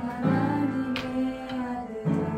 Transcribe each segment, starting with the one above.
하나님의 아들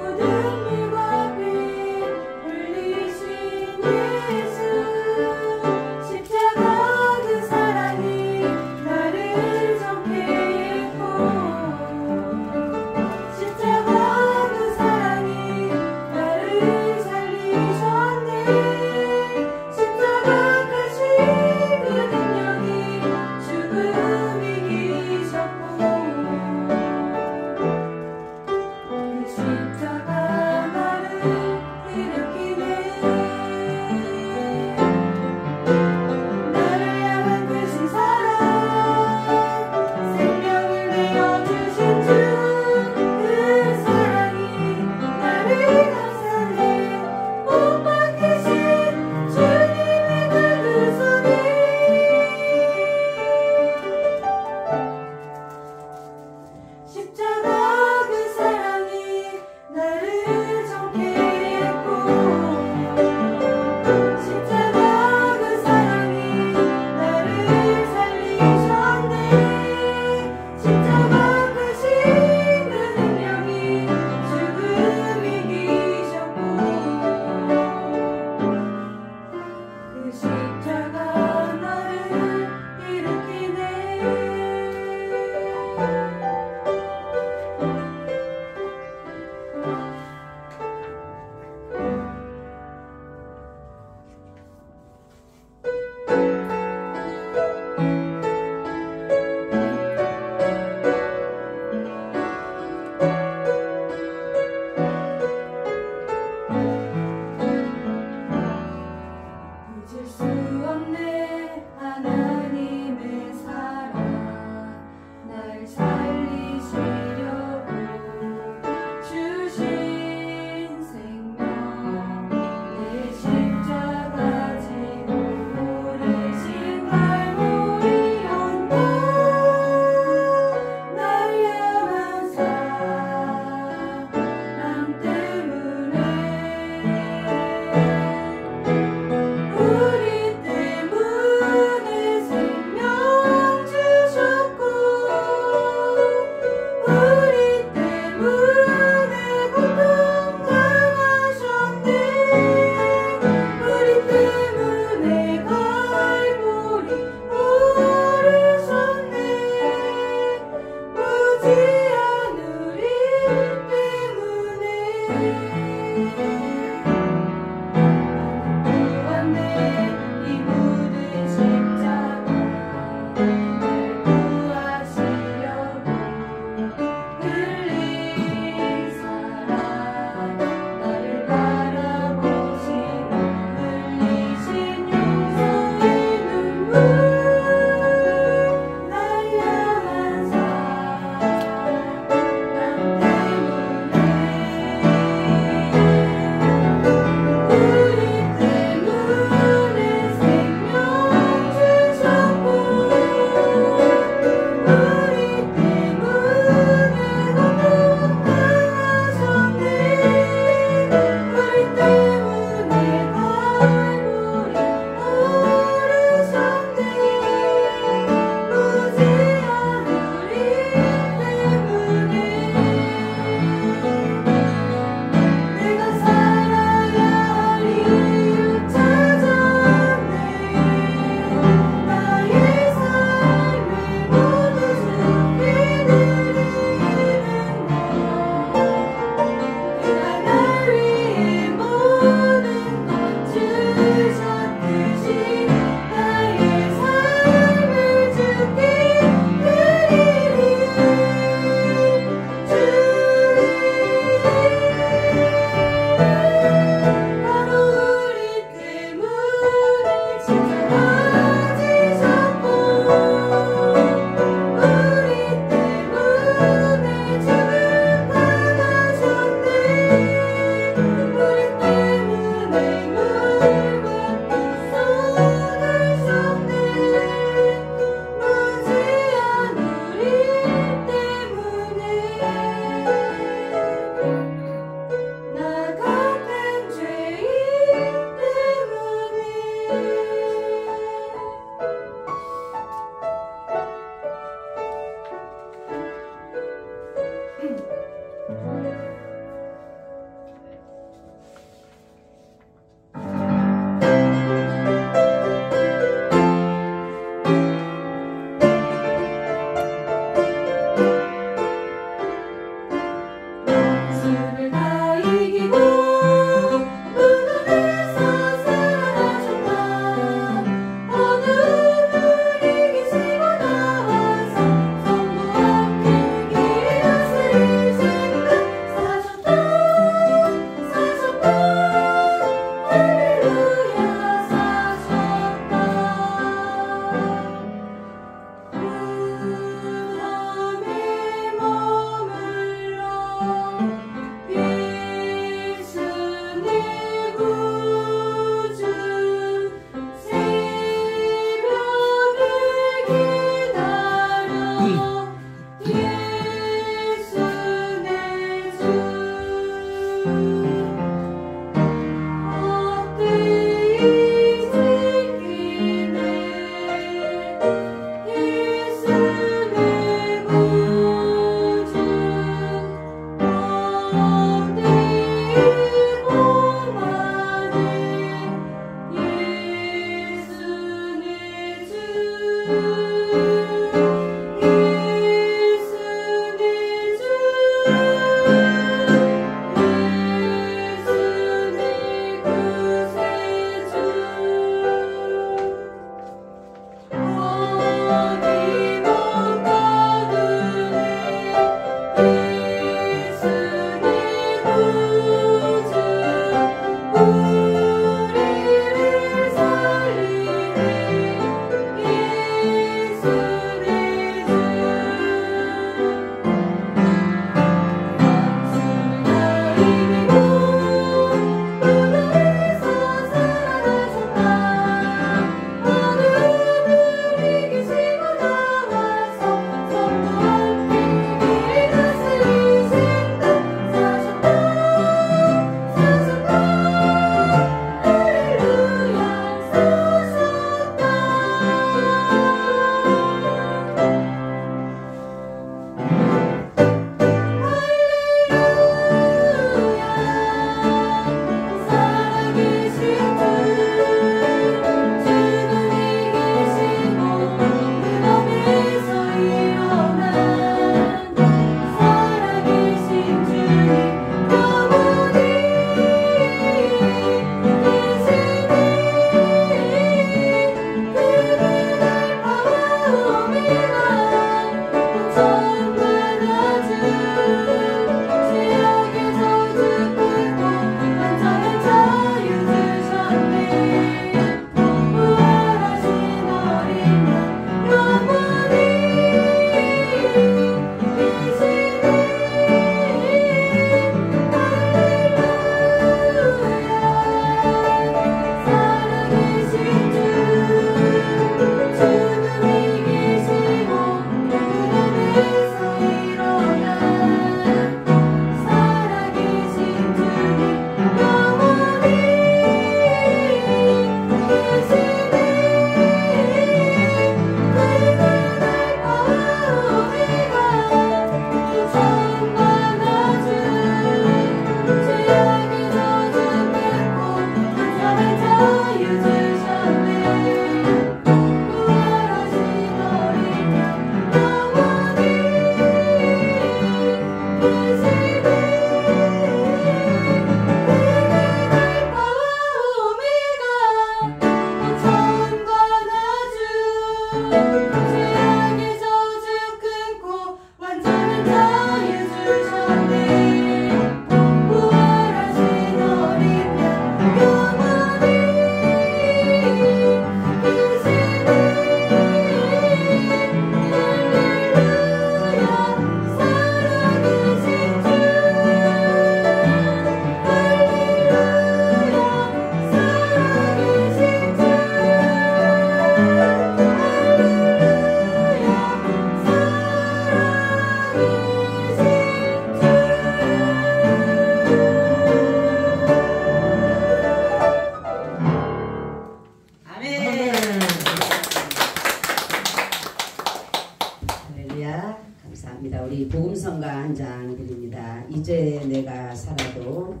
감사합니다. 우리 복음성가 한 장 드립니다. 이제 내가 살아도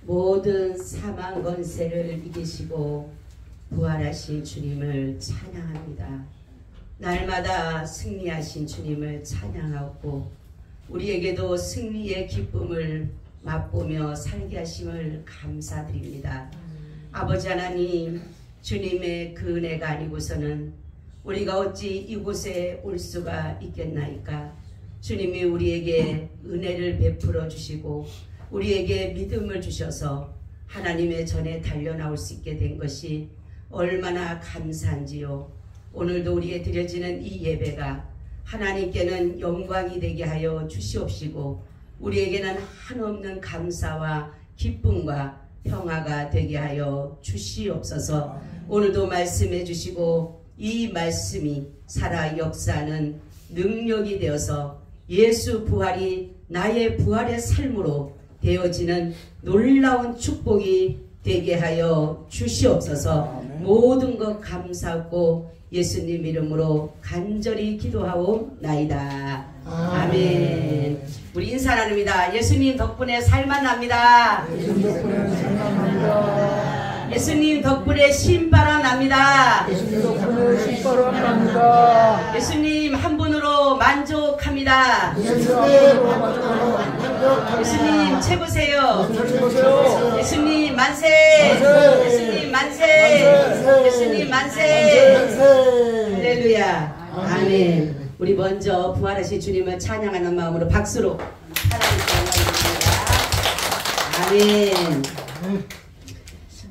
모든 사망 권세를 이기시고 부활하신 주님을 찬양합니다. 날마다 승리하신 주님을 찬양하고 우리에게도 승리의 기쁨을 맛보며 살게 하심을 감사드립니다. 아버지 하나님, 주님의 그 은혜가 아니고서는 우리가 어찌 이곳에 올 수가 있겠나이까. 주님이 우리에게 은혜를 베풀어 주시고 우리에게 믿음을 주셔서 하나님의 전에 달려나올 수 있게 된 것이 얼마나 감사한지요. 오늘도 우리에 드려지는 이 예배가 하나님께는 영광이 되게 하여 주시옵시고 우리에게는 한없는 감사와 기쁨과 평화가 되게 하여 주시옵소서. 오늘도 말씀해 주시고 이 말씀이 살아 역사하는 능력이 되어서 예수 부활이 나의 부활의 삶으로 되어지는 놀라운 축복이 되게 하여 주시옵소서. 모든 것 감사하고 예수님 이름으로 간절히 기도하옵나이다. 아멘. 우리 인사 나눕니다. 예수님 덕분에 살만 납니다. 예수님 덕분에 신바람 납니다. 예수님 한 분으로 만족합니다. 예수님 최고세요. 예수님 만세. 예수님 만세. 예수님 만세. 할렐루야. 아멘. 우리 먼저 부활하신 주님을 찬양하는 마음으로 박수로 찬양합니다. 아멘.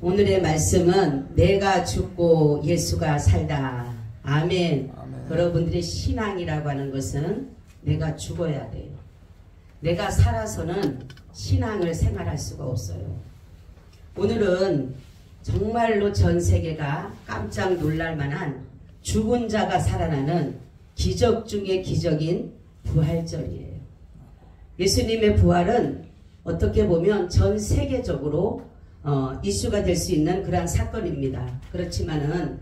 오늘의 말씀은 내가 죽고 예수가 살다. 아멘. 여러분들의 신앙이라고 하는 것은 내가 죽어야 돼요. 내가 살아서는 신앙을 생활할 수가 없어요. 오늘은 정말로 전 세계가 깜짝 놀랄 만한 죽은 자가 살아나는 기적 중의 기적인 부활절이에요. 예수님의 부활은 어떻게 보면 전 세계적으로 이슈가 될 수 있는 그러한 사건입니다. 그렇지만은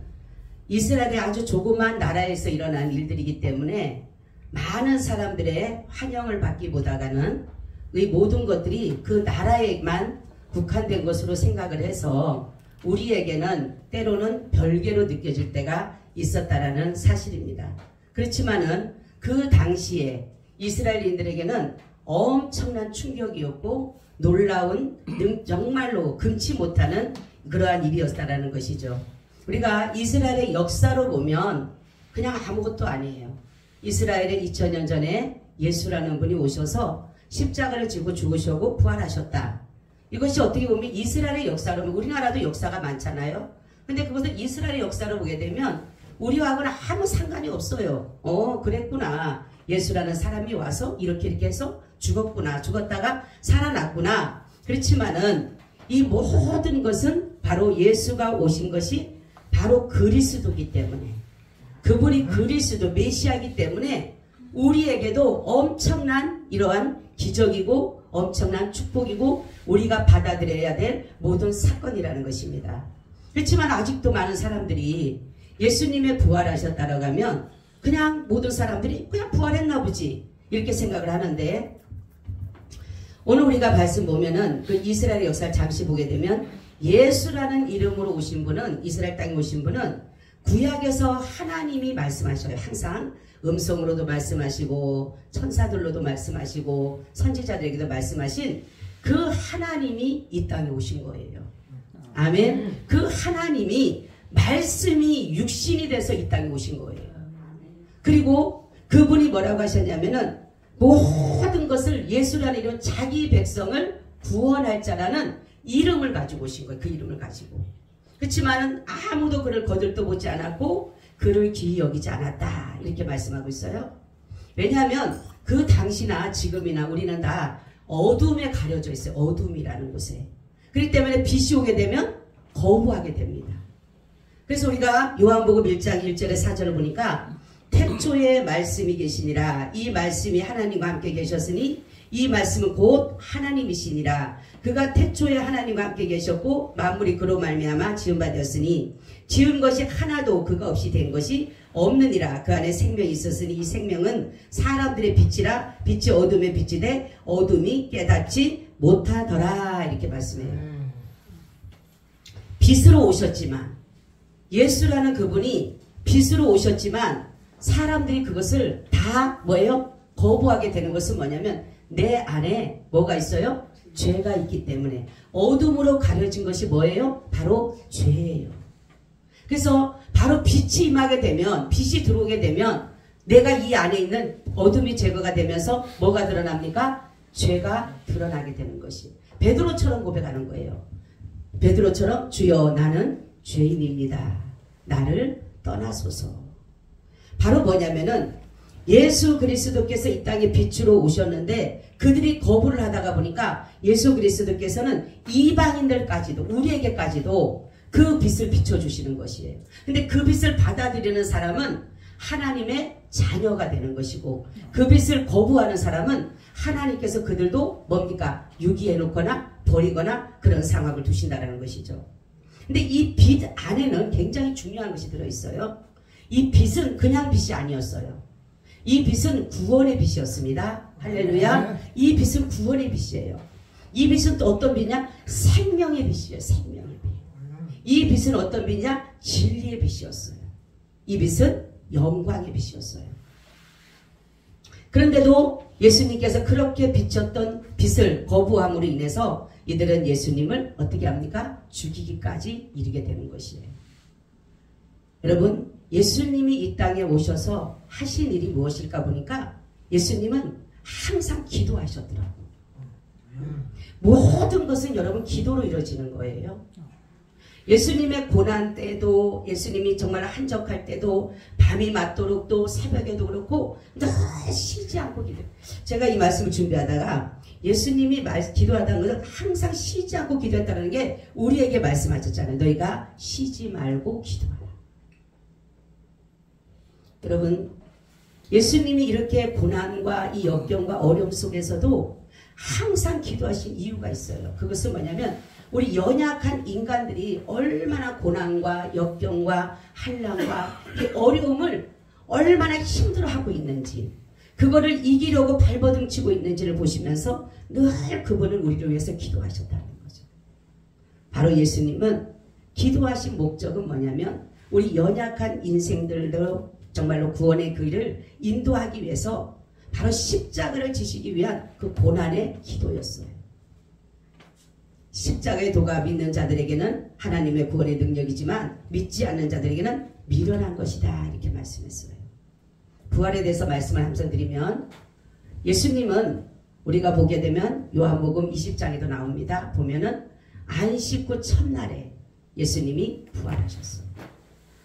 이스라엘의 아주 조그만 나라에서 일어난 일들이기 때문에 많은 사람들의 환영을 받기보다는 이 모든 것들이 그 나라에만 국한된 것으로 생각을 해서 우리에게는 때로는 별개로 느껴질 때가 있었다라는 사실입니다. 그렇지만은 그 당시에 이스라엘인들에게는 엄청난 충격이었고 놀라운 정말로 금치 못하는 그러한 일이었다라는 것이죠. 우리가 이스라엘의 역사로 보면 그냥 아무것도 아니에요. 이스라엘에 2000년 전에 예수라는 분이 오셔서 십자가를 지고 죽으시고 부활하셨다. 이것이 어떻게 보면 이스라엘의 역사로 보면 우리나라도 역사가 많잖아요. 근데 그것을 이스라엘의 역사로 보게 되면 우리와는 아무 상관이 없어요. 그랬구나. 예수라는 사람이 와서 이렇게 해서 죽었구나. 죽었다가 살아났구나. 그렇지만은 이 모든 것은 바로 예수가 오신 것이 바로 그리스도이기 때문에 그분이 그리스도 메시아이기 때문에 우리에게도 엄청난 이러한 기적이고 엄청난 축복이고 우리가 받아들여야 될 모든 사건이라는 것입니다. 그렇지만 아직도 많은 사람들이 예수님의 부활하셨다라고 하면 그냥 모든 사람들이 그냥 부활했나 보지 이렇게 생각을 하는데 오늘 우리가 말씀 보면은 그 이스라엘의 역사를 잠시 보게 되면 예수라는 이름으로 오신 분은 이스라엘 땅에 오신 분은 구약에서 하나님이 말씀하셔요. 항상 음성으로도 말씀하시고 천사들로도 말씀하시고 선지자들에게도 말씀하신 그 하나님이 이 땅에 오신 거예요. 아멘. 그 하나님이 말씀이 육신이 돼서 이 땅에 오신 거예요. 그리고 그분이 뭐라고 하셨냐면은 모든 것을 예수라는 이런 자기 백성을 구원할 자라는 이름을 가지고 오신 거예요. 그 이름을 가지고. 그렇지만은 아무도 그를 거들떠 보지 않았고 그를 귀히 여기지 않았다. 이렇게 말씀하고 있어요. 왜냐하면 그 당시나 지금이나 우리는 다 어둠에 가려져 있어요. 어둠이라는 곳에. 그렇기 때문에 빛이 오게 되면 거부하게 됩니다. 그래서 우리가 요한복음 1장 1절에 4절을 보니까 태초에 말씀이 계시니라. 이 말씀이 하나님과 함께 계셨으니 이 말씀은 곧 하나님이시니라. 그가 태초에 하나님과 함께 계셨고 만물이 그로 말미암아 지은 바 되었으니 지은 것이 하나도 그가 없이 된 것이 없느니라. 그 안에 생명이 있었으니 이 생명은 사람들의 빛이라. 빛이 어둠에 빛이 돼 어둠이 깨닫지 못하더라. 이렇게 말씀해요. 빛으로 오셨지만 예수라는 그분이 빛으로 오셨지만 사람들이 그것을 다 뭐예요? 거부하게 되는 것은 뭐냐면 내 안에 뭐가 있어요? 죄가 있기 때문에 어둠으로 가려진 것이 뭐예요? 바로 죄예요. 그래서 바로 빛이 임하게 되면 빛이 들어오게 되면 내가 이 안에 있는 어둠이 제거가 되면서 뭐가 드러납니까? 죄가 드러나게 되는 것이 베드로처럼 고백하는 거예요. 베드로처럼 주여 나는 죄인입니다. 나를 떠나소서. 바로 뭐냐면은 예수 그리스도께서 이 땅에 빛으로 오셨는데 그들이 거부를 하다가 보니까 예수 그리스도께서는 이방인들까지도 우리에게까지도 그 빛을 비춰주시는 것이에요. 근데 그 빛을 받아들이는 사람은 하나님의 자녀가 되는 것이고 그 빛을 거부하는 사람은 하나님께서 그들도 뭡니까? 유기해놓거나 버리거나 그런 상황을 두신다는 것이죠. 근데 이 빛 안에는 굉장히 중요한 것이 들어있어요. 이 빛은 그냥 빛이 아니었어요. 이 빛은 구원의 빛이었습니다. 할렐루야. 이 빛은 구원의 빛이에요. 이 빛은 또 어떤 빛이냐? 생명의 빛이에요. 생명의 빛. 이 빛은 어떤 빛이냐? 진리의 빛이었어요. 이 빛은 영광의 빛이었어요. 그런데도 예수님께서 그렇게 비쳤던 빛을 거부함으로 인해서 이들은 예수님을 어떻게 합니까? 죽이기까지 이르게 되는 것이에요. 여러분, 예수님이 이 땅에 오셔서 하신 일이 무엇일까 보니까 예수님은 항상 기도하셨더라고요. 모든 것은 여러분 기도로 이루어지는 거예요. 예수님의 고난 때도, 예수님이 정말 한적할 때도, 밤이 맞도록 또 새벽에도 그렇고 늘 쉬지 않고 기도해요. 제가 이 말씀을 준비하다가 예수님이 기도하다는 것은 항상 쉬지 않고 기도했다는 게 우리에게 말씀하셨잖아요. 너희가 쉬지 말고 기도하라. 여러분, 예수님이 이렇게 고난과 이 역경과 어려움 속에서도 항상 기도하신 이유가 있어요. 그것은 뭐냐면 우리 연약한 인간들이 얼마나 고난과 역경과 한란과 이 어려움을 얼마나 힘들어하고 있는지, 그거를 이기려고 발버둥치고 있는지를 보시면서 늘 그분을 우리를 위해서 기도하셨다는 거죠. 바로 예수님은 기도하신 목적은 뭐냐면 우리 연약한 인생들도 정말로 구원의 길을 인도하기 위해서 바로 십자가를 지시기 위한 그 고난의 기도였어요. 십자가의 도가 믿는 자들에게는 하나님의 구원의 능력이지만 믿지 않는 자들에게는 미련한 것이다, 이렇게 말씀했어요. 부활에 대해서 말씀을 함께 드리면, 예수님은 우리가 보게 되면 요한복음 20장에도 나옵니다. 보면은 안식 후 첫날에 예수님이 부활하셨어요.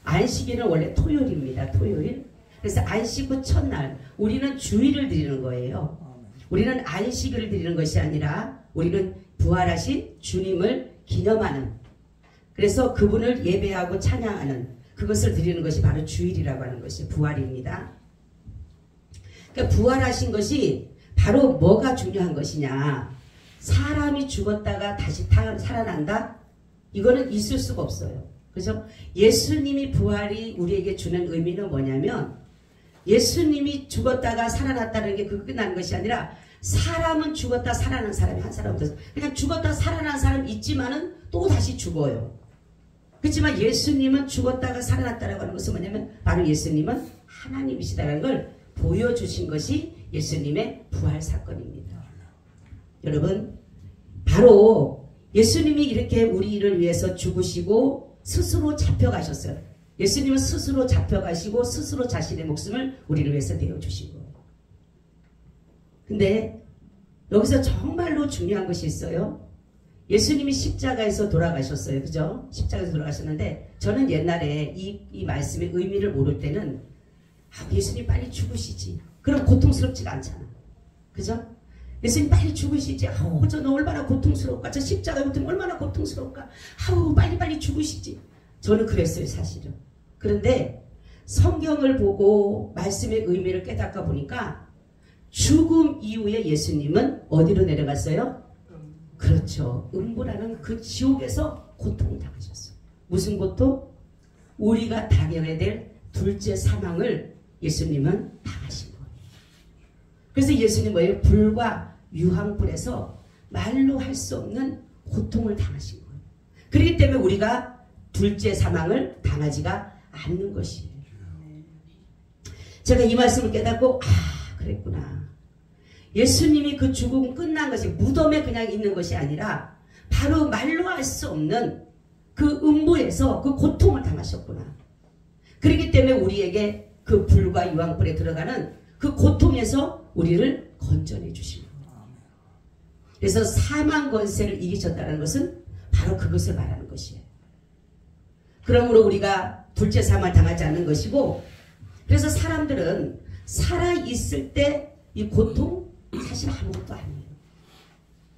안식일은 원래 토요일입니다. 토요일. 그래서 안식 후 첫날, 우리는 주일을 드리는 거예요. 우리는 안식일을 드리는 것이 아니라 우리는 부활하신 주님을 기념하는, 그래서 그분을 예배하고 찬양하는 그것을 드리는 것이 바로 주일이라고 하는 것이 부활입니다. 그러니까 부활하신 것이 바로 뭐가 중요한 것이냐, 사람이 죽었다가 다시 살아난다? 이거는 있을 수가 없어요. 그래서 예수님이 부활이 우리에게 주는 의미는 뭐냐면, 예수님이 죽었다가 살아났다는 게 그거 끝나는 것이 아니라 사람은 죽었다 살아난 사람이 한 사람 없어서 그냥 죽었다 살아난 사람 있지만은 또 다시 죽어요. 그렇지만 예수님은 죽었다가 살아났다라고 하는 것은 뭐냐면 바로 예수님은 하나님이시다라는 걸 보여주신 것이 예수님의 부활 사건입니다. 여러분, 바로 예수님이 이렇게 우리를 위해서 죽으시고 스스로 잡혀가셨어요. 예수님은 스스로 잡혀가시고 스스로 자신의 목숨을 우리를 위해서 내어주시고. 근데 여기서 정말로 중요한 것이 있어요. 예수님이 십자가에서 돌아가셨어요. 그죠? 십자가에서 돌아가셨는데 저는 옛날에 이 말씀의 의미를 모를 때는 예수님 빨리 죽으시지. 그럼 고통스럽지가 않잖아. 그죠? 예수님 빨리 죽으시지. 저는 얼마나 고통스러울까. 저 십자가의 고통 얼마나 고통스러울까. 빨리 죽으시지. 저는 그랬어요, 사실은. 그런데 성경을 보고 말씀의 의미를 깨닫다 보니까 죽음 이후에 예수님은 어디로 내려갔어요? 그렇죠. 음부라는 그 지옥에서 고통을 당하셨어요. 무슨 고통? 우리가 당해야 될 둘째 사망을 예수님은 당하신 거예요. 그래서 예수님 뭐예요? 불과 유황불에서 말로 할 수 없는 고통을 당하신 거예요. 그렇기 때문에 우리가 둘째 사망을 당하지가 않는 것이에요. 제가 이 말씀을 깨닫고 그랬구나. 예수님이 그 죽음 끝난 것이 무덤에 그냥 있는 것이 아니라 바로 말로 할 수 없는 그 음부에서 그 고통을 당하셨구나. 그렇기 때문에 우리에게 그 불과 유황불에 들어가는 그 고통에서 우리를 건져내 주신 거예요. 그래서 사망 권세를 이기셨다는 것은 바로 그것을 말하는 것이에요. 그러므로 우리가 둘째 사망을 당하지 않는 것이고, 그래서 사람들은 살아있을 때 이 고통 사실 아무것도 아니에요.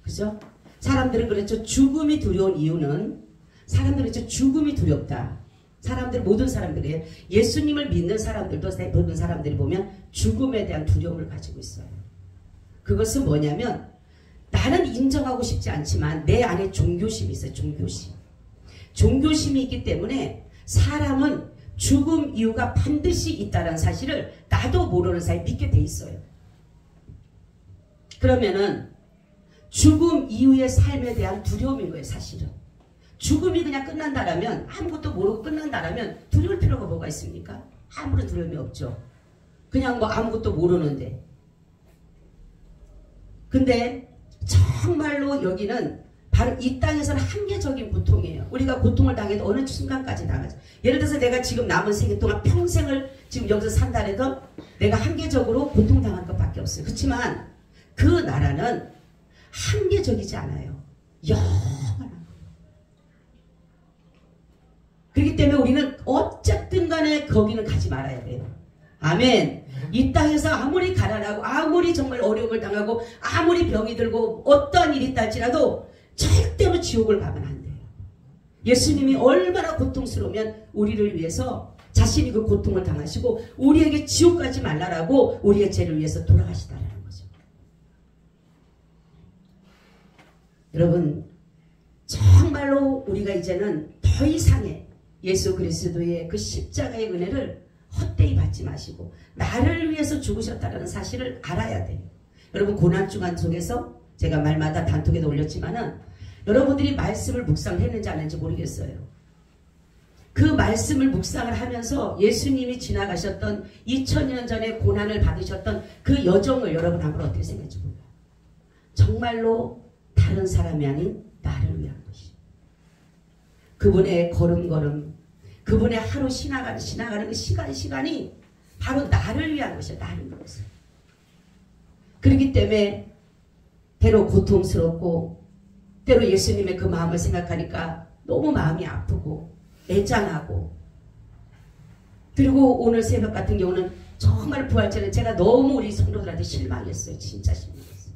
그죠? 사람들은 그렇죠. 죽음이 두려운 이유는, 사람들은 그렇죠. 죽음이 두렵다. 모든 사람들이에요. 예수님을 믿는 사람들도 모든 사람들이 보면 죽음에 대한 두려움을 가지고 있어요. 그것은 뭐냐면 나는 인정하고 싶지 않지만 내 안에 종교심이 있어요. 종교심이 있기 때문에 사람은 죽음 이유가 반드시 있다는 사실을 나도 모르는 사이 믿게 돼 있어요. 그러면은 죽음 이후의 삶에 대한 두려움인 거예요, 사실은. 죽음이 그냥 끝난다라면, 아무것도 모르고 끝난다라면 두려울 필요가 뭐가 있습니까? 아무런 두려움이 없죠. 그냥 뭐 아무것도 모르는데. 근데 정말로 여기는 바로 이 땅에서는 한계적인 고통이에요. 우리가 고통을 당해도 어느 순간까지 당하죠. 예를 들어서 내가 지금 남은 생애 동안 평생을 지금 여기서 산다 해도 내가 한계적으로 고통당할 것밖에 없어요. 그렇지만 그 나라는 한계적이지 않아요. 영원한. 때문에 우리는 어쨌든 간에 거기는 가지 말아야 돼요. 아멘. 이 땅에서 아무리 가난하고 아무리 정말 어려움을 당하고 아무리 병이 들고 어떠한 일이 있다할지라도 절대로 지옥을 가면 안 돼요. 예수님이 얼마나 고통스러우면 우리를 위해서 자신이 그 고통을 당하시고 우리에게 지옥 가지 말라라고 우리의 죄를 위해서 돌아가시다라는 거죠. 여러분, 정말로 우리가 이제는 더 이상의 예수 그리스도의 그 십자가의 은혜를 헛되이 받지 마시고 나를 위해서 죽으셨다는 사실을 알아야 돼요. 여러분, 고난주간 속에서 제가 말마다 단톡에도 올렸지만은 여러분들이 말씀을 묵상했는지 안 했는지 모르겠어요. 그 말씀을 묵상을 하면서 예수님이 지나가셨던 2000년 전에 고난을 받으셨던 그 여정을 여러분 한번 어떻게 생각할지 몰라요. 정말로 다른 사람이 아닌 나를 위한 것이. 그분의 걸음걸음, 그분의 하루 지나가는 그 시간이 바로 나를 위한 것이야. 나를 위해서. 그렇기 때문에 때로 고통스럽고 때로 예수님의 그 마음을 생각하니까 너무 마음이 아프고 애잔하고, 그리고 오늘 새벽 같은 경우는 정말 부활절에 제가 너무 우리 성도들한테 실망했어요. 진짜 실망했어요.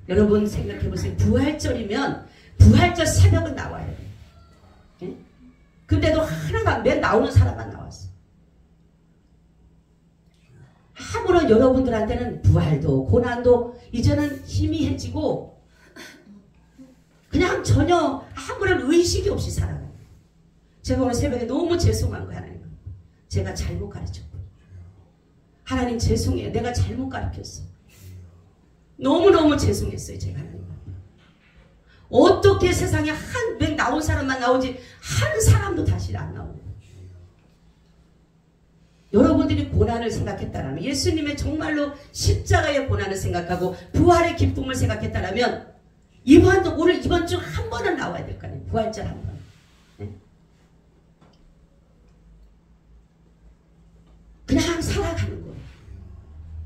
여러분 생각해보세요. 부활절이면 부활절 새벽은 나와야 돼요. 예? 근데도 하나가 맨 나오는 사람만 나왔어. 아무런 여러분들한테는 부활도 고난도 이제는 희미해지고 그냥 전혀 아무런 의식이 없이 살아가요. 제가 오늘 새벽에 너무 죄송한 거예요. 하나님, 제가 잘못 가르쳤고, 하나님 죄송해요. 내가 잘못 가르쳤어. 너무너무 죄송했어요. 제가 하나님. 어떻게 세상에 맨 나온 사람만 나오지 한 사람도 다시 안 나오고. 여러분들이 고난을 생각했다라면, 예수님의 정말로 십자가의 고난을 생각하고 부활의 기쁨을 생각했다라면 오늘 이번 주 한 번은 나와야 될 거 아니에요. 부활절 한 번. 네? 그냥 살아가는 거예요.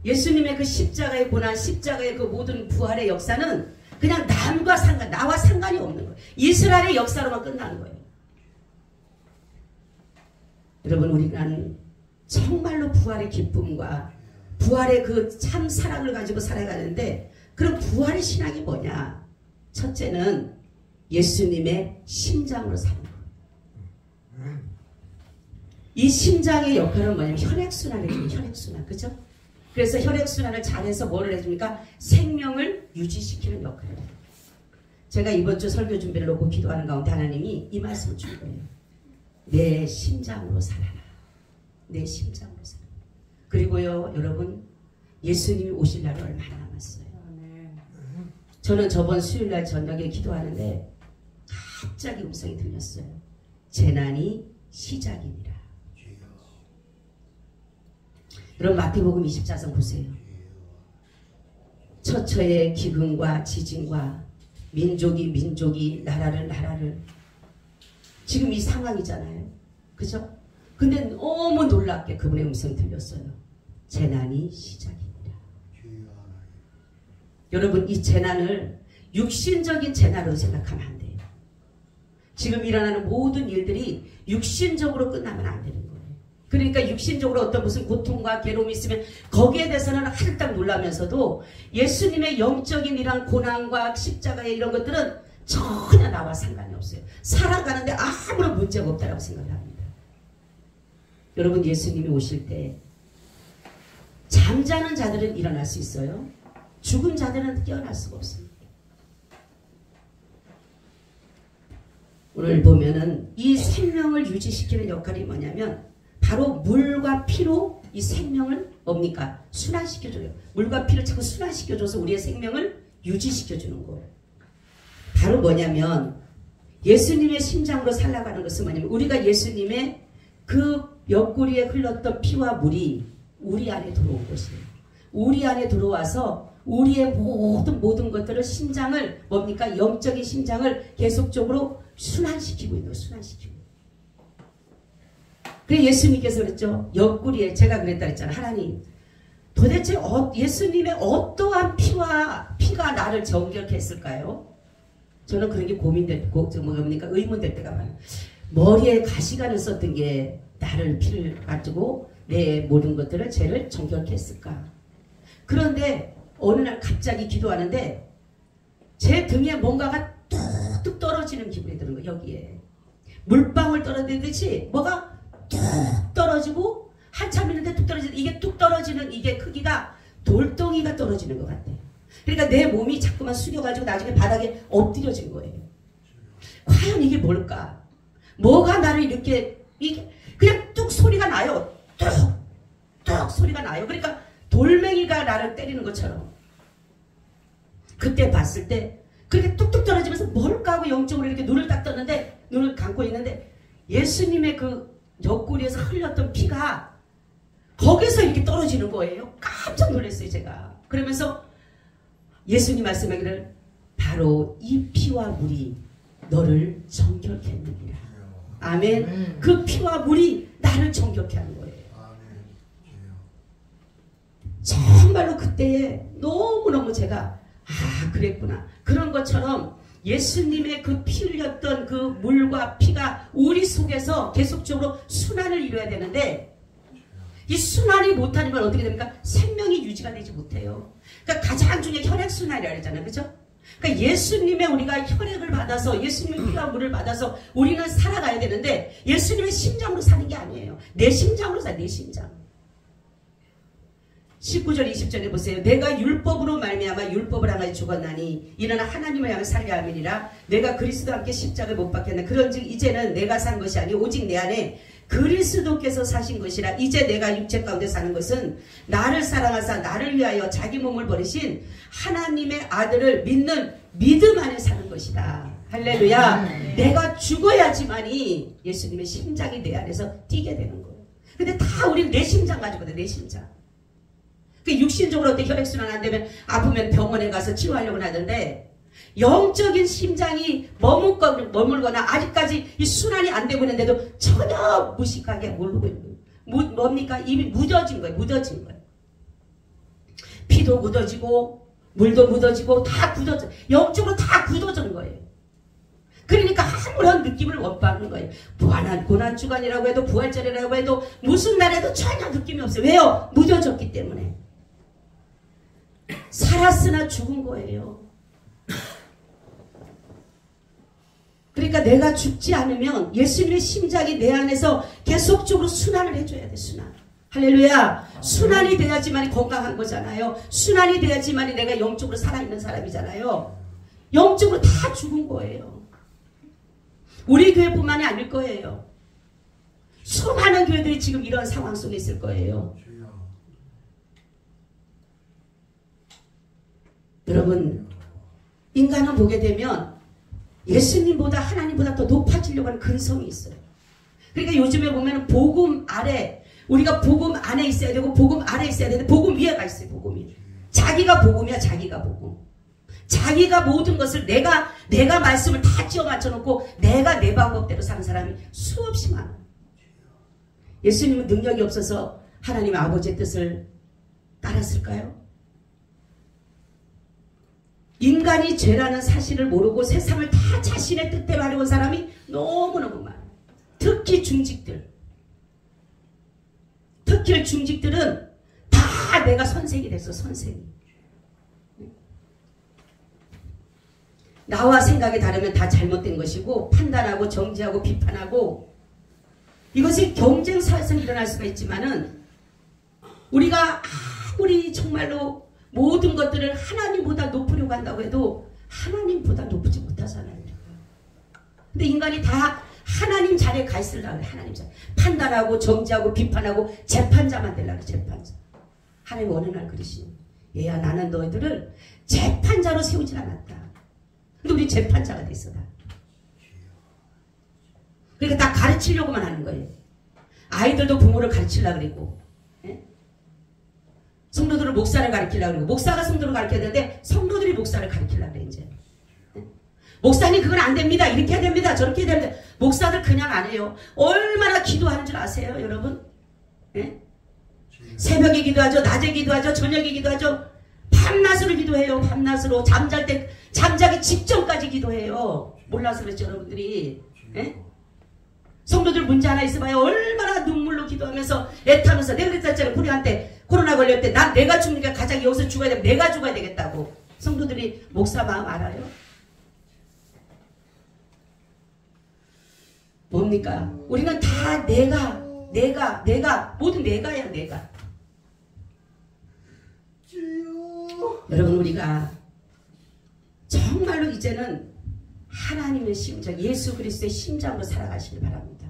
예수님의 그 십자가의 고난, 십자가의 그 모든 부활의 역사는 그냥 나와 상관이 없는 거예요. 이스라엘의 역사로만 끝나는 거예요. 여러분, 우리는 정말로 부활의 기쁨과 부활의 그 참 사랑을 가지고 살아가는데, 그럼 부활의 신앙이 뭐냐? 첫째는 예수님의 심장으로 사는 거예요. 이 심장의 역할은 뭐냐면 혈액순환을 해줘요. 혈액순환. 그죠? 그래서 혈액순환을 잘해서 뭐를 해줍니까? 생명을 유지시키는 역할을 해요. 제가 이번 주 설교 준비를 놓고 기도하는 가운데 하나님이 이 말씀을 준 거예요. 내 심장으로 살아라. 내 심장으로 살아라. 그리고요, 여러분, 예수님이 오실 날이 얼마나 남았어요. 저는 저번 수요일날 저녁에 기도하는데 갑자기 음성이 들렸어요. 재난이 시작이니라. 여러분, 마태복음 24장 보세요. 처처의 기근과 지진과 민족이 나라를 지금 이 상황이잖아요. 그죠? 근데 너무 놀랍게 그분의 음성이 들렸어요. 재난이 시작이니라. 여러분, 이 재난을 육신적인 재난으로 생각하면 안 돼요. 지금 일어나는 모든 일들이 육신적으로 끝나면 안 되는 거예요. 그러니까 육신적으로 어떤 무슨 고통과 괴로움이 있으면 거기에 대해서는 하늘딱 놀라면서도 예수님의 영적인 이런 고난과 십자가의 이런 것들은 전혀 나와 상관이 없어요. 살아가는데 아무런 문제가 없다고 생각을 합니다. 여러분, 예수님이 오실 때 잠자는 자들은 일어날 수 있어요. 죽은 자들은 깨어날 수가 없습니다. 오늘 보면은 이 생명을 유지시키는 역할이 뭐냐면 바로 물과 피로 이 생명을 뭡니까? 순환시켜줘요. 물과 피를 자꾸 순환시켜줘서 우리의 생명을 유지시켜주는 거예요. 바로 뭐냐면 예수님의 심장으로 살아가는 것은 뭐냐면 우리가 예수님의 그 옆구리에 흘렀던 피와 물이 우리 안에 들어온 것이에요. 우리 안에 들어와서 우리의 모든 것들을 심장을 뭡니까? 영적인 심장을 계속적으로 순환시키고 있는 거예요. 순환시키고. 그래 예수님께서 그랬죠. 옆구리에 제가 그랬다 그랬잖아요. 하나님 도대체 예수님의 어떠한 피가 나를 정결케 했을까요? 저는 그런 게 뭡니까? 의문될 때가 많아요. 머리에 가시관을 썼던 게 나를 피를 가지고 내 모든 것들을 죄를 정결케 했을까? 그런데 어느 날 갑자기 기도하는데 제 등에 뭔가가 뚝뚝 떨어지는 기분이 드는 거예요. 여기에 물방울 떨어지듯이 뭐가 뚝 떨어지고 한참 있는데 뚝 떨어지는 이게 뚝 떨어지는 이게 크기가 돌덩이가 떨어지는 것 같아요. 그러니까 내 몸이 자꾸만 숙여가지고 나중에 바닥에 엎드려진 거예요. 과연 이게 뭘까? 뭐가 나를 이렇게 이게 그냥 뚝 소리가 나요. 뚝 소리가 나요. 그러니까 돌멩이가 나를 때리는 것처럼. 그때 봤을 때 그렇게 뚝뚝 떨어지면서 뭘까 하고 영적으로 이렇게 눈을 딱 떴는데 눈을 감고 있는데 예수님의 그 옆구리에서 흘렸던 피가 거기서 이렇게 떨어지는 거예요. 깜짝 놀랐어요 제가. 그러면서 예수님 말씀하기를 바로 이 피와 물이 너를 정결케 했느니라. 아멘. 그 피와 물이 나를 정결케 하는 거예요. 정말로 그때에 너무너무 제가 그랬구나. 그런 것처럼 예수님의 그 피 흘렸던 그 물과 피가 우리 속에서 계속적으로 순환을 이루어야 되는데 이 순환이 못하는 건 어떻게 됩니까? 생명이 유지가 되지 못해요. 그러니까 가장 중요한 혈액순환이라고 했잖아요. 그죠? 그러니까 예수님의 우리가 혈액을 받아서 예수님의 피와 물을 받아서 우리는 살아가야 되는데 예수님의 심장으로 사는 게 아니에요. 내 심장으로 사, 내 심장. 19절 20절에 보세요. 내가 율법으로 말미암아 율법을 향하여 죽었나니 이는 하나님을 향해 살려 함이니라. 내가 그리스도와 함께 십자가에 못 박혔네. 그런즉 이제는 내가 산 것이 아니오 오직 내 안에 그리스도께서 사신 것이라. 이제 내가 육체 가운데 사는 것은 나를 사랑하사 나를 위하여 자기 몸을 버리신 하나님의 아들을 믿는 믿음 안에 사는 것이다. 할렐루야. 내가 죽어야지만이 예수님의 심장이 내 안에서 뛰게 되는 거예요. 근데 다 우리는 내 심장 가지거든. 내 심장. 그 육신적으로 어떻게 혈액순환 안 되면 아프면 병원에 가서 치료하려고 하던데 영적인 심장이 머물거나 아직까지 이 순환이 안 되고 있는데도 전혀 무식하게 모르고 있는 거예요. 뭡니까? 이미 묻어진 거예요. 묻어진 거예요. 피도 묻어지고 물도 묻어지고 다 굳어져. 영적으로 다 굳어진 거예요. 그러니까 아무런 느낌을 못 받는 거예요. 부활한 고난주간이라고 해도 부활절이라고 해도 무슨 날에도 전혀 느낌이 없어요. 왜요? 묻어졌기 때문에. 살았으나 죽은 거예요. 그러니까 내가 죽지 않으면 예수님의 심장이 내 안에서 계속적으로 순환을 해줘야 돼. 순환. 할렐루야. 순환이 돼야지만 건강한 거잖아요. 순환이 돼야지만 내가 영적으로 살아있는 사람이잖아요. 영적으로 다 죽은 거예요. 우리 교회뿐만이 아닐 거예요. 수많은 교회들이 지금 이런 상황 속에 있을 거예요. 여러분, 인간은 보게 되면 예수님보다 하나님보다 더 높아지려고 하는 근성이 있어요. 그러니까 요즘에 보면 복음 아래, 우리가 복음 안에 있어야 되고 복음 아래 있어야 되는데 복음 위에 가 있어요. 복음이. 자기가 복음이야. 자기가 복음. 자기가 모든 것을 내가 말씀을 다 찌어 맞춰놓고 내가 내 방법대로 사는 사람이 수없이 많아요. 예수님은 능력이 없어서 하나님 아버지의 뜻을 따랐을까요? 인간이 죄라는 사실을 모르고 세상을 다 자신의 뜻대로 하려고 하는 사람이 너무너무 많아요. 특히 중직들. 특히 중직들은 다 내가 선생이 됐어. 선생이. 나와 생각이 다르면 다 잘못된 것이고 판단하고 정지하고 비판하고 이것이 경쟁사에서 일어날 수가 있지만은 우리가 아무리 정말로 모든 것들을 하나님보다 높으려고 한다고 해도 하나님보다 높지 못하잖아요. 근데 인간이 다 하나님 자리에 가 있으려고 그래. 하나님 자리. 판단하고 정지하고 비판하고 재판자만 되려고 그래. 재판자. 하나님 어느 날 그러시니 얘야 나는 너희들을 재판자로 세우질 않았다. 근데 우리 재판자가 됐어. 다. 그러니까 다 가르치려고만 하는 거예요. 아이들도 부모를 가르치려고 그러고 성도들을 목사를 가르치려고 그러고 목사가 성도를 가르쳐야 되는데 성도들이 목사를 가르치려고 그래 이제. 목사님 그건 안 됩니다. 이렇게 해야 됩니다. 저렇게 해야 됩니다. 목사들 그냥 안 해요. 얼마나 기도하는 줄 아세요 여러분? 예? 새벽에 기도하죠. 낮에 기도하죠. 저녁에 기도하죠. 밤낮으로 기도해요. 밤낮으로 잠잘 때 잠자기 직전까지 기도해요. 몰라서 그렇죠 여러분들이. 예? 성도들 문제 하나 있어봐요. 얼마나 눈물로 기도하면서 애타면서 내가 그랬잖아요. 우리한테 코로나 걸릴 때 난 내가 죽으니까 가장 여기서 죽어야 되면 내가 죽어야 되겠다고. 성도들이 목사 마음 알아요? 뭡니까? 우리는 다 내가 모두 내가야 내가. 여러분 우리가 정말로 이제는 하나님의 심장, 예수 그리스도의 심장으로 살아가시길 바랍니다.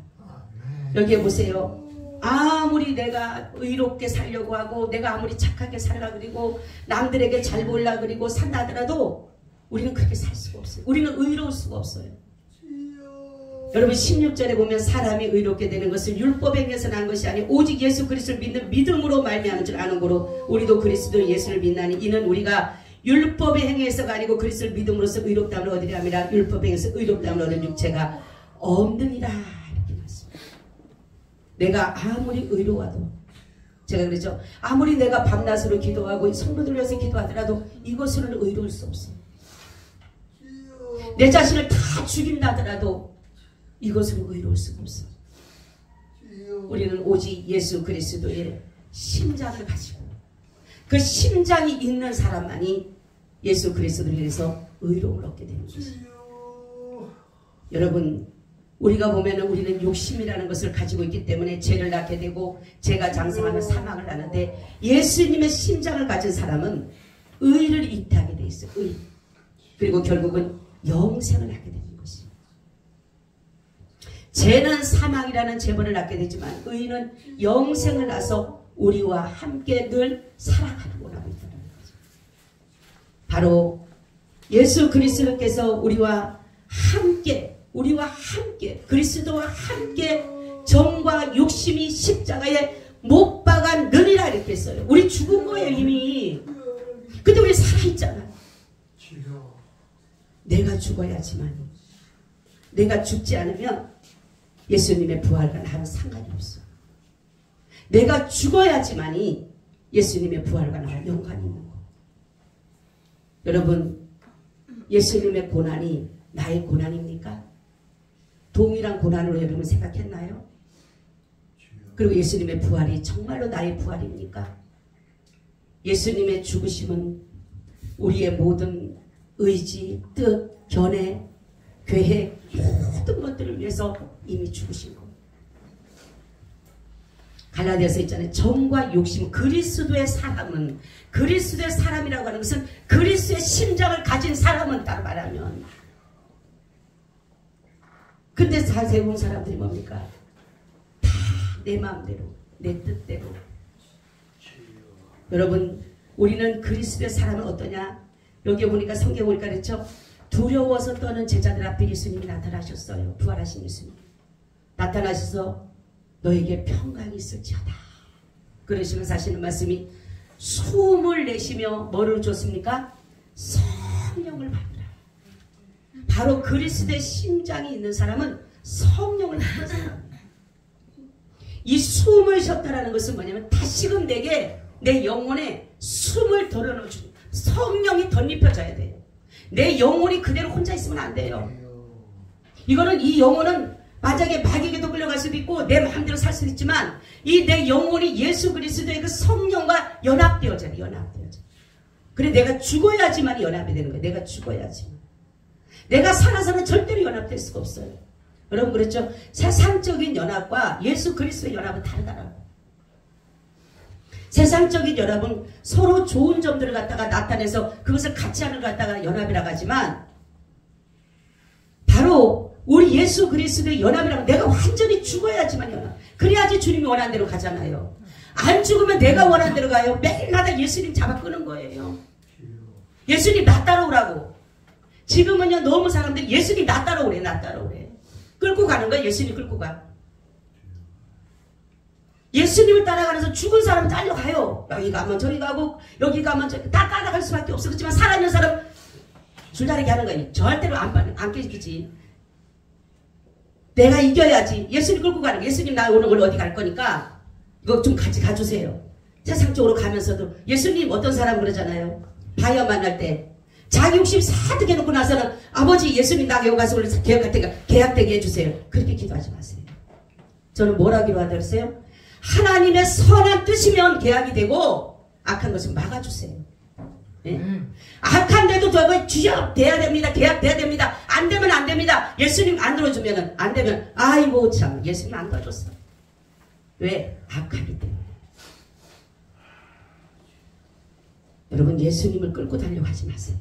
여기에 보세요. 아무리 내가 의롭게 살려고 하고 내가 아무리 착하게 살라 그리고 남들에게 잘 보려고 그리고 산다 하더라도 우리는 그렇게 살 수가 없어요. 우리는 의로울 수가 없어요. 여러분 16절에 보면 사람이 의롭게 되는 것은 율법에 의해서 난 것이 아니 오직 예수 그리스도를 믿는 믿음으로 말미암은 줄 아는 거로 우리도 그리스도 예수를 믿나니 이는 우리가 율법의 행위에서가 아니고 그리스도를 믿음으로써 의롭다함을 얻으려 함이라. 율법에 의해서 의롭다함을 얻는 육체가 없느니라. 이렇게 말씀합니다. 내가 아무리 의로워도 제가 그랬죠. 아무리 내가 밤낮으로 기도하고 성도들 위해서 기도하더라도 이것으로는 의로울 수 없어요. 내 자신을 다 죽인다 하더라도 이것으로 의로울 수가 없어. 우리는 오직 예수 그리스도의 심장을 가지고 그 심장이 있는 사람만이 예수 그리스도를 위해서 의로움을 얻게 되는 것이에요. 여러분 우리가 보면은 우리는 욕심이라는 것을 가지고 있기 때문에 죄를 낳게 되고 죄가 장성하면 사망을 하는데 예수님의 심장을 가진 사람은 의를 잉태하게 돼 있어요. 의. 그리고 결국은 영생을 하게 됩니다. 죄는 사망이라는 재벌을 낳게 되지만 의는 영생을 낳아서 우리와 함께 늘 살아가는 거라고 있다는 거죠. 바로 예수 그리스도께서 우리와 함께 그리스도와 함께 정과 욕심이 십자가에 못 박았느니라 이렇게 했어요. 우리 죽은 거예요 이미. 근데 우리 살아있잖아. 내가 죽어야지만 내가 죽지 않으면 예수님의 부활과 나는 상관이 없어. 내가 죽어야지만이 예수님의 부활과 나와 연관이 있는 거. 여러분 예수님의 고난이 나의 고난입니까? 동일한 고난으로 여러분 생각했나요? 그리고 예수님의 부활이 정말로 나의 부활입니까? 예수님의 죽으심은 우리의 모든 의지, 뜻, 견해, 계획 모든 것들을 위해서 이미 죽으신 겁니다. 갈라디아서 있잖아요. 정과 욕심, 그리스도의 사람은 그리스도의 사람이라고 하는 것은 그리스도의 심장을 가진 사람은 따로 말하면 근데 자세히 본 사람들이 뭡니까? 다 내 마음대로 내 뜻대로. 여러분 우리는 그리스도의 사람은 어떠냐? 여기 보니까 성경 보니까 그랬죠. 두려워서 떠는 제자들 앞에 예수님이 나타나셨어요. 부활하신 예수님 나타나셔서 너에게 평강이 있을지어다 그러시면서 하시는 말씀이 숨을 내쉬며 뭐를 줬습니까? 성령을 받으라. 바로 그리스도의 심장이 있는 사람은 성령을 받는 사람입니다. 이 숨을 쉬었다라는 것은 뭐냐면 다시금 내게 내 영혼에 숨을 덜어넣어주는 성령이 덧입혀져야 돼요. 내 영혼이 그대로 혼자 있으면 안 돼요. 이거는 이 영혼은 만약에 마귀에게도 끌려갈 수도 있고 내 마음대로 살 수도 있지만 이 내 영혼이 예수 그리스도의 그 성령과 연합되어져요. 연합되어져. 그래 내가 죽어야지만 연합이 되는 거예요. 내가 죽어야지. 내가 살아서는 절대로 연합될 수가 없어요. 여러분 그랬죠? 세상적인 연합과 예수 그리스도의 연합은 다르다라고. 세상적인 연합은 서로 좋은 점들을 갖다가 나타내서 그것을 같이 하는 걸 갖다가 연합이라고 하지만 바로 우리 예수 그리스도의 연합이라고 내가 완전히 죽어야지만 연합. 그래야지 주님이 원하는 대로 가잖아요. 안 죽으면 내가 원하는 대로 가요. 매일마다 예수님 잡아 끄는 거예요. 예수님 나 따라오라고. 지금은요 너무 사람들이 예수님 나 따라오래 나 따라오래. 끌고 가는 거야. 예수님 끌고 가. 예수님을 따라가면서 죽은 사람 잘려가요. 여기 가면 저기 가고 여기 가면 저기 다 따라갈 수밖에 없어. 그렇지만 살아있는 사람 줄다리기 하는 거야. 절대로 안 깨지지. 내가 이겨야지. 예수님 끌고 가는 거야. 예수님 나 오늘 어디 갈 거니까 이거 좀 같이 가주세요. 세상적으로 가면서도 예수님 어떤 사람 그러잖아요. 바이어 만날 때 자기 욕심 사득 해놓고 나서는 아버지 예수님 나 여기 가서 오늘 계약할 테니까 계약되게 해주세요. 그렇게 기도하지 마세요. 저는 뭘 하기로 하다 그랬어요? 하나님의 선한 뜻이면 계약이 되고 악한 것은 막아주세요. 네? 악한데도 저거 주여 돼야 됩니다. 계약돼야 됩니다. 안 되면 안 됩니다. 예수님 안 들어주면은 안 되면 아이고 참 예수님 안 도와줬어. 왜? 악하기 때문에. 여러분 예수님을 끌고 달려고 하지 마세요.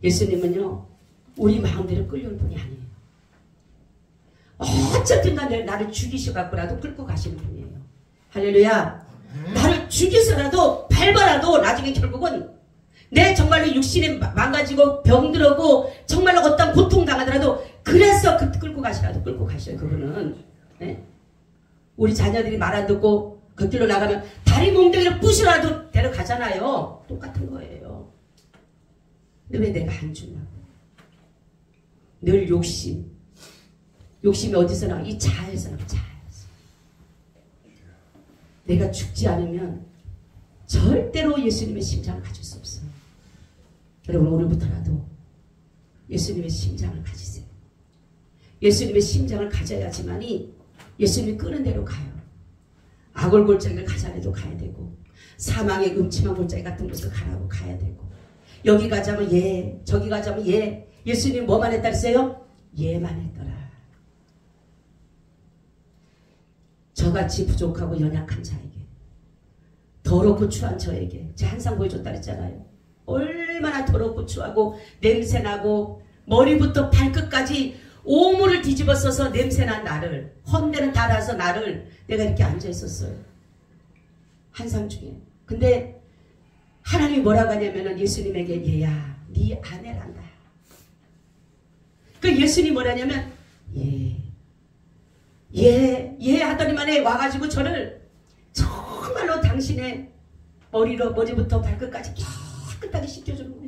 예수님은요 우리 마음대로 끌려올 분이 아니에요. 어쨌든 나를 죽이셔갖고라도 끌고 가시는 분이에요. 할렐루야. 나를 죽이서라도 밟아라도 나중에 결국은 내 정말로 육신이 망가지고 병들었고 정말로 어떤 고통당하더라도 그래서 끌고 가시라도 끌고 가셔요. 그분은. 네? 우리 자녀들이 말 안 듣고 그 길로 나가면 다리 몽둥이를 부시라도 데려가잖아요. 똑같은 거예요. 근데 왜 내가 안 주냐고. 늘 욕심. 욕심이 어디서 나와? 이 자아에서 나와. 자아에서. 내가 죽지 않으면 절대로 예수님의 심장을 가질 수 없어요. 여러분 오늘부터라도 예수님의 심장을 가지세요. 예수님의 심장을 가져야지만이 예수님이 끄는 대로 가요. 악을 골짜기를 가자래도 가야 되고 사망의 음침한 골짜기 같은 곳을 가라고 가야 되고 여기 가자면 예, 저기 가자면 예. 예수님 뭐만 했다 그랬어요? 예만 했더라. 저같이 부족하고 연약한 자에게 더럽고 추한 저에게 제 한상 보여줬다 그랬잖아요. 얼마나 더럽고 추하고 냄새나고 머리부터 발끝까지 오물을 뒤집어 써서 냄새난 나를 헌데는 달아서 나를 내가 이렇게 앉아있었어요. 한상 중에. 근데 하나님이 뭐라고 하냐면은 예수님에게 얘야 네 아내란다. 그 예수님이 뭐라냐면 예 하더니만에 와가지고 저를 정말로 당신의 머리부터 발끝까지 깨끗하게 씻겨주는 거예요.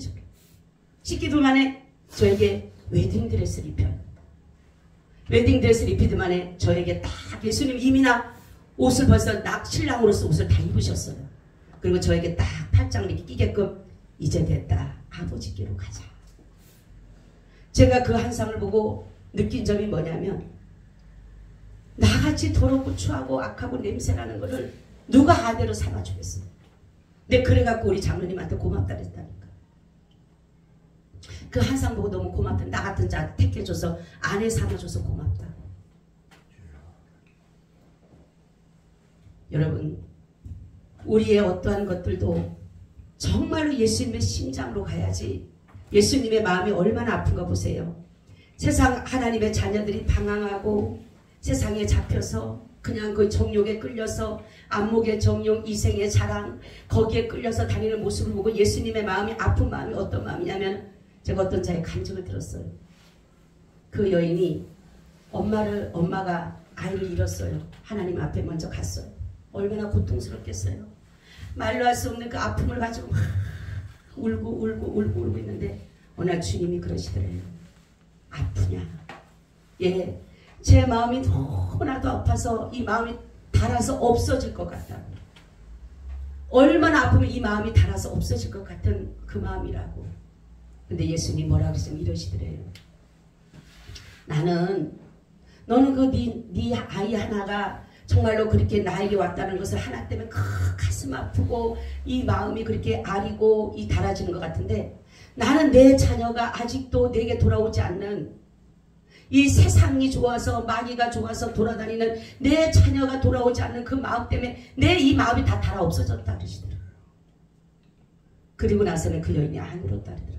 씻기더만에 저에게 웨딩드레스를 입혀요. 웨딩드레스를 입히더만에 저에게 딱 예수님 이미나 옷을 벌써 신랑으로서 옷을 다 입으셨어요. 그리고 저에게 딱 팔짱을 이렇게 끼게끔 이제 됐다. 아버지께로 가자. 제가 그 한상을 보고 느낀 점이 뭐냐면 나같이 더럽고 추하고 악하고 냄새나는 거를 누가 아내로 삼아주겠어요. 근데 그래갖고 우리 장로님한테 고맙다 그랬다니까. 그 한상 보고 너무 고맙다. 나 같은 자 택해줘서 아내 삼아줘서 고맙다. 여러분 우리의 어떠한 것들도 정말로 예수님의 심장으로 가야지. 예수님의 마음이 얼마나 아픈가 보세요. 세상 하나님의 자녀들이 방황하고 세상에 잡혀서 그냥 그 정욕에 끌려서 안목의 정욕, 이생의 자랑 거기에 끌려서 다니는 모습을 보고 예수님의 마음이 아픈 마음이 어떤 마음이냐면 제가 어떤 자의 간증을 들었어요. 그 여인이 엄마가 아이를 잃었어요. 하나님 앞에 먼저 갔어요. 얼마나 고통스럽겠어요. 말로 할 수 없는 그 아픔을 가지고 막 울고 있는데 어느 날 주님이 그러시더래요. 아프냐? 예, 제 마음이 너무나도 아파서 이 마음이 닳아서 없어질 것 같다. 얼마나 아프면 이 마음이 닳아서 없어질 것 같은 그 마음이라고. 근데 예수님 뭐라고 했으면 이러시더래요. 너는 그 네 아이 하나가 정말로 그렇게 나에게 왔다는 것을 하나 때문에 가슴 아프고 이 마음이 그렇게 아리고 이 달아지는 것 같은데 나는 내 자녀가 아직도 내게 돌아오지 않는 이 세상이 좋아서 마귀가 좋아서 돌아다니는 내 자녀가 돌아오지 않는 그 마음 때문에 내 이 마음이 다 달아 없어졌다 그러시더라고요. 그리고 나서는 그 여인이 안 울었다 그러더라고요.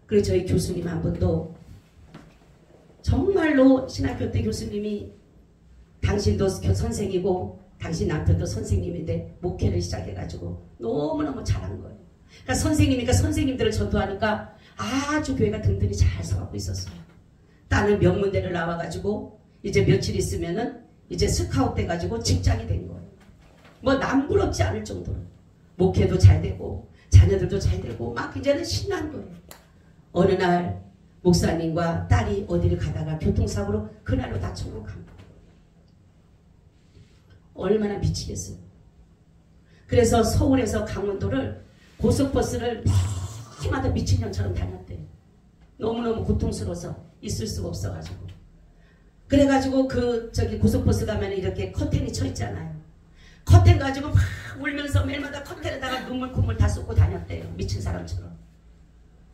그래서 저희 교수님 한 분도 정말로 신학교 때 교수님이 당신도 선생이고 당신 남편도 선생님인데 목회를 시작해가지고 너무너무 잘한 거예요. 그러니까 선생님이니까 선생님들을 전도하니까 아주 교회가 든든히 잘 서갖고 있었어요. 딸은 명문대를 나와가지고 이제 며칠 있으면은 이제 스카웃 돼가지고 직장이 된 거예요. 뭐 남부럽지 않을 정도로 목회도 잘 되고 자녀들도 잘 되고 막 이제는 신난 거예요. 어느 날 목사님과 딸이 어디를 가다가 교통사고로 그날로 다쳐고 간 거예요. 얼마나 미치겠어요. 그래서 서울에서 강원도를 고속버스를 매일마다 미친년처럼 다녔대요. 너무너무 고통스러워서 있을 수가 없어가지고. 그래가지고 저기 고속버스 가면 이렇게 커튼이 쳐 있잖아요. 커튼 가지고 막 울면서 매일마다 커튼에다가 눈물 콧물 다 쏟고 다녔대요. 미친 사람처럼.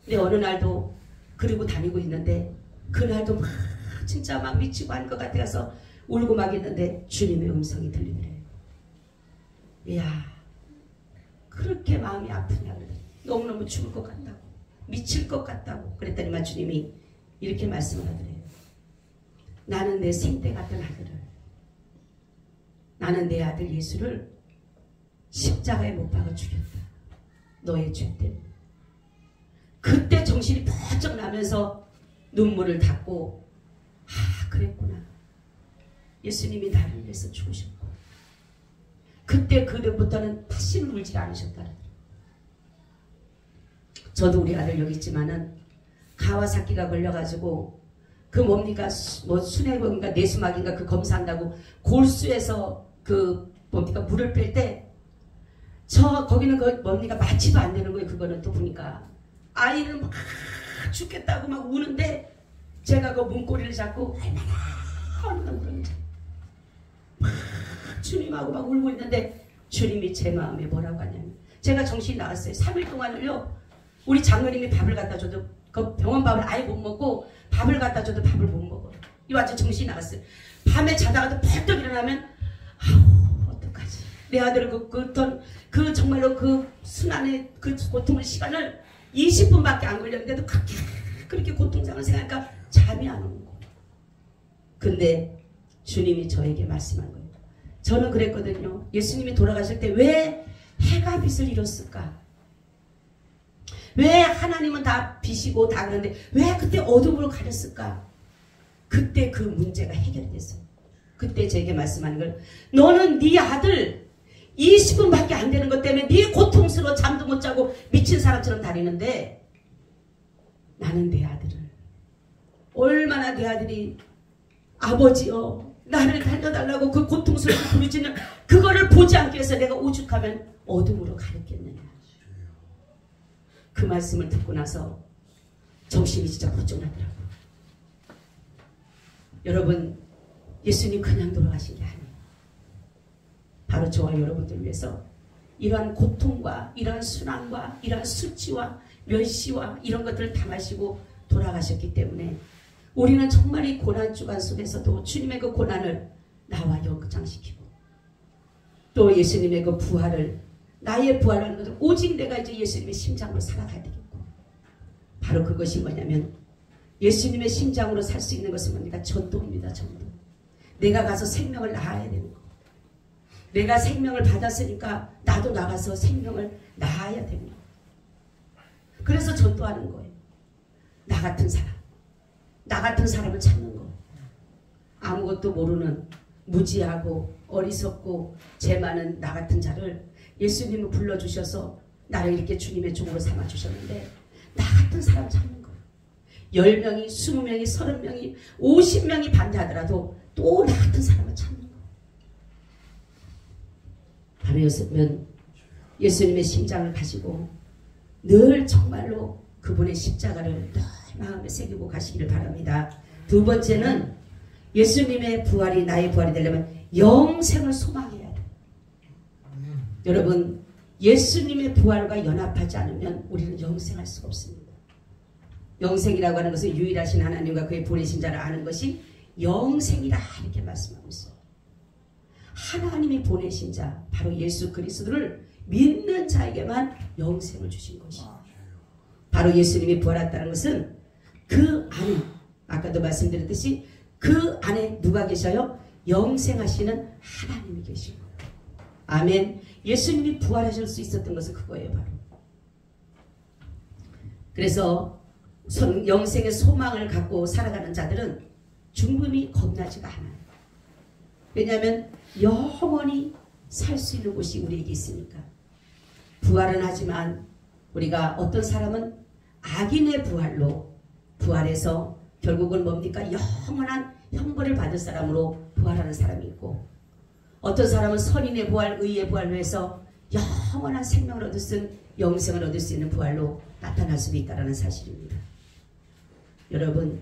근데 어느 날도 그러고 다니고 있는데 그날도 막 진짜 막 미치고 한 것 같아서 울고 막 있는데 주님의 음성이 들리더래요. 이야, 그렇게 마음이 아프냐 그러더니 너무너무 죽을 것 같다고, 미칠 것 같다고 그랬더니만 주님이 이렇게 말씀을 하더래요. 나는 내 생때 같은 아들을, 나는 내 아들 예수를 십자가에 못 박아 죽였다. 너의 죄 때문에. 그때 정신이 번쩍 나면서 눈물을 닦고, 아, 그랬구나. 예수님이 나를 위해서 죽으셨고, 그때 그때부터는 다시는 울지 않으셨다. 저도 우리 아들 여기 있지만은 가와사키가 걸려가지고 그 뭡니까 뭐 순회인가 내수막인가 그 검사한다고 골수에서 그 뭡니까 물을 뺄 때 저 거기는 그 뭡니까 마취도 안 되는 거예요. 그거는 또 보니까 아이는 막 죽겠다고 막 우는데 제가 그 문고리를 잡고 얼마나 울었는지 막 주님하고 막 울고 있는데 주님이 제 마음에 뭐라고 하냐면 제가 정신이 나갔어요. 3일 동안을요 우리 장로님이 밥을 갖다 줘도 그 병원 밥을 아예 못 먹고 밥을 갖다 줘도 밥을 못 먹어요. 이 완전 정신이 나갔어요. 밤에 자다가도 벌떡 일어나면 아우 어떡하지. 내 아들을 그 정말로 그 순환의 그 고통의 시간을 20분밖에 안 걸렸는데도 그렇게 고통상을 생각하니까 잠이 안 오는 거예요. 근데 주님이 저에게 말씀한 거예요. 저는 그랬거든요. 예수님이 돌아가실 때 왜 해가 빛을 잃었을까? 왜 하나님은 다 빛이고 다 그런데 왜 그때 어둠으로 가렸을까? 그때 그 문제가 해결이 됐어요. 그때 제게 말씀하는 걸 너는 네 아들 20분밖에 안 되는 것 때문에 네 고통스러워 잠도 못 자고 미친 사람처럼 다니는데 나는 내 아들을 얼마나 내 아들이 아버지여 나를 살려달라고 그 고통스러운 부르짖는 그거를 보지 않기 위해서 내가 오죽하면 어둠으로 가렸겠느냐. 그 말씀을 듣고 나서 정신이 진짜 번쩍 나더라고요. 여러분 예수님 그냥 돌아가신 게 아니에요. 바로 저와 여러분들 위해서 이러한 고통과 이러한 순환과 이러한 수치와 멸시와 이런 것들을 당하시고 돌아가셨기 때문에 우리는 정말 이 고난 주간 속에서도 주님의 그 고난을 나와 연장시키고 또 예수님의 그 부활을 나의 부활하는 것을 오직 내가 이제 예수님의 심장으로 살아가야 되겠고 바로 그것이 뭐냐면 예수님의 심장으로 살 수 있는 것은 뭡니까? 전도입니다. 전도. 내가 가서 생명을 낳아야 되는 거. 내가 생명을 받았으니까 나도 나가서 생명을 낳아야 됩니다. 그래서 전도하는 거예요. 나 같은 사람. 나 같은 사람을 찾는 거. 아무것도 모르는 무지하고 어리석고 죄 많은 나 같은 자를 예수님을 불러주셔서 나를 이렇게 주님의 종으로 삼아주셨는데 나 같은 사람 찾는 거예요. 10명이, 20명이, 30명이, 50명이 반대하더라도 또 나 같은 사람을 찾는 거예요. 바로 예수님의 심장을 가지고 늘 정말로 그분의 십자가를 늘 마음에 새기고 가시기를 바랍니다. 두 번째는 예수님의 부활이 나의 부활이 되려면 영생을 소망해야 돼요. 여러분 예수님의 부활과 연합하지 않으면 우리는 영생할 수가 없습니다. 영생이라고 하는 것은 유일하신 하나님과 그의 보내신 자를 아는 것이 영생이라 이렇게 말씀하고 있어요. 하나님이 보내신 자 바로 예수 그리스도를 믿는 자에게만 영생을 주신 것이에요. 바로 예수님이 부활했다는 것은 그 안에 아까도 말씀드렸듯이 그 안에 누가 계셔요? 영생하시는 하나님이 계시고 아멘. 예수님이 부활하실 수 있었던 것은 그거예요. 바로. 그래서 영생의 소망을 갖고 살아가는 자들은 죽음이 겁나지가 않아요. 왜냐하면 영원히 살 수 있는 곳이 우리에게 있으니까. 부활은 하지만 우리가 어떤 사람은 악인의 부활로 부활해서 결국은 뭡니까? 영원한 형벌을 받을 사람으로 부활하는 사람이 있고 어떤 사람은 선인의 부활, 의의 부활로 해서 영원한 생명을 얻을 수 있는 영생을 얻을 수 있는 부활로 나타날 수도 있다는 사실입니다. 여러분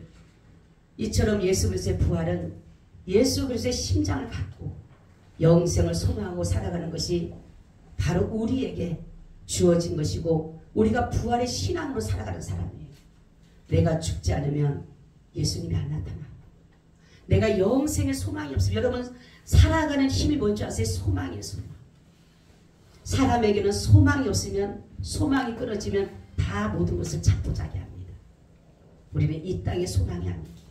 이처럼 예수 그리스도의 부활은 예수 그리스도의 심장을 갖고 영생을 소망하고 살아가는 것이 바로 우리에게 주어진 것이고 우리가 부활의 신앙으로 살아가는 사람이에요. 내가 죽지 않으면 예수님이 안 나타나. 내가 영생의 소망이 없으면 여러분 살아가는 힘이 뭔지 아세요? 소망이에요. 소망. 사람에게는 소망이 없으면 소망이 끊어지면 다 모든 것을 자포자기합니다. 우리는 이 땅에 소망이 아닙니다.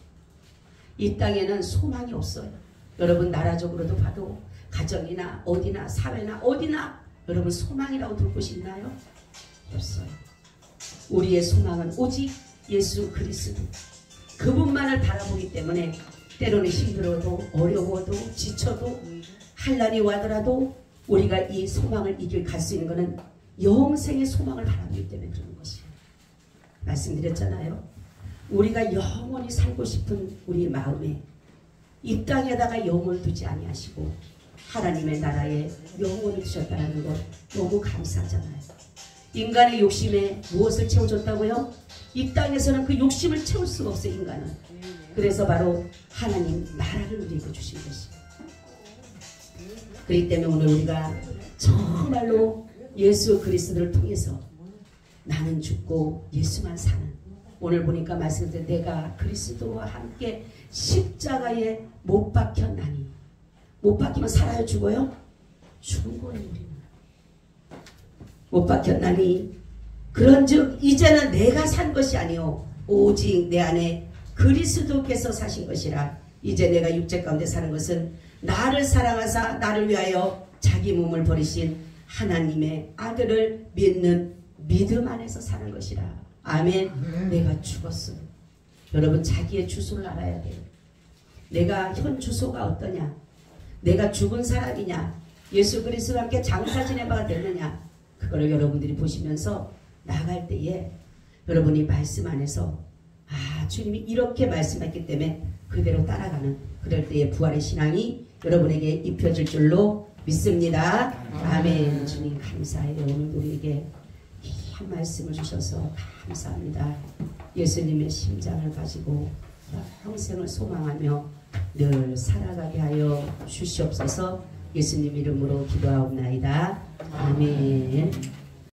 이 땅에는 소망이 없어요. 여러분 나라적으로도 봐도 가정이나 어디나 사회나 어디나 여러분 소망이라고 들 곳이 있나요? 없어요. 우리의 소망은 오직 예수 그리스도 그분만을 바라보기 때문에 때로는 힘들어도 어려워도 지쳐도 환난이 와더라도 우리가 이 소망을 갈 수 있는 것은 영생의 소망을 바라보기 때문에 그런 것이에요. 말씀드렸잖아요. 우리가 영원히 살고 싶은 우리 마음에 이 땅에다가 영혼을 두지 아니하시고 하나님의 나라에 영혼을 두셨다는 것 너무 감사하잖아요. 인간의 욕심에 무엇을 채워줬다고요? 이 땅에서는 그 욕심을 채울 수가 없어요. 인간은. 그래서 바로 하나님 나라를 우리에게 주신 것이에요. 그렇기 때문에 오늘 우리가 정말로 예수 그리스도를 통해서 나는 죽고 예수만 사는 오늘 보니까 말씀드린 내가 그리스도와 함께 십자가에 못 박혔나니 못 박히면 살아요 죽어요? 죽은 거예요. 우리는 못 박혔나니 그런즉 이제는 내가 산 것이 아니요 오직 내 안에 그리스도께서 사신 것이라. 이제 내가 육체 가운데 사는 것은 나를 사랑하사 나를 위하여 자기 몸을 버리신 하나님의 아들을 믿는 믿음 안에서 사는 것이라. 아멘. 내가 죽었어요. 여러분 자기의 주소를 알아야 돼요. 내가 현 주소가 어떠냐, 내가 죽은 사람이냐, 예수 그리스도와 함께 장사 지내봐가 되느냐, 그거를 여러분들이 보시면서 나갈 때에 여러분이 말씀 안에서 주님이 이렇게 말씀했기 때문에 그대로 따라가는 그럴 때의 부활의 신앙이 여러분에게 입혀질 줄로 믿습니다. 아멘. 주님 감사해요. 오늘 우리에게 한 말씀을 주셔서 감사합니다. 예수님의 심장을 가지고 평생을 소망하며 늘 살아가게 하여 주시옵소서. 예수님 이름으로 기도하옵나이다. 아멘.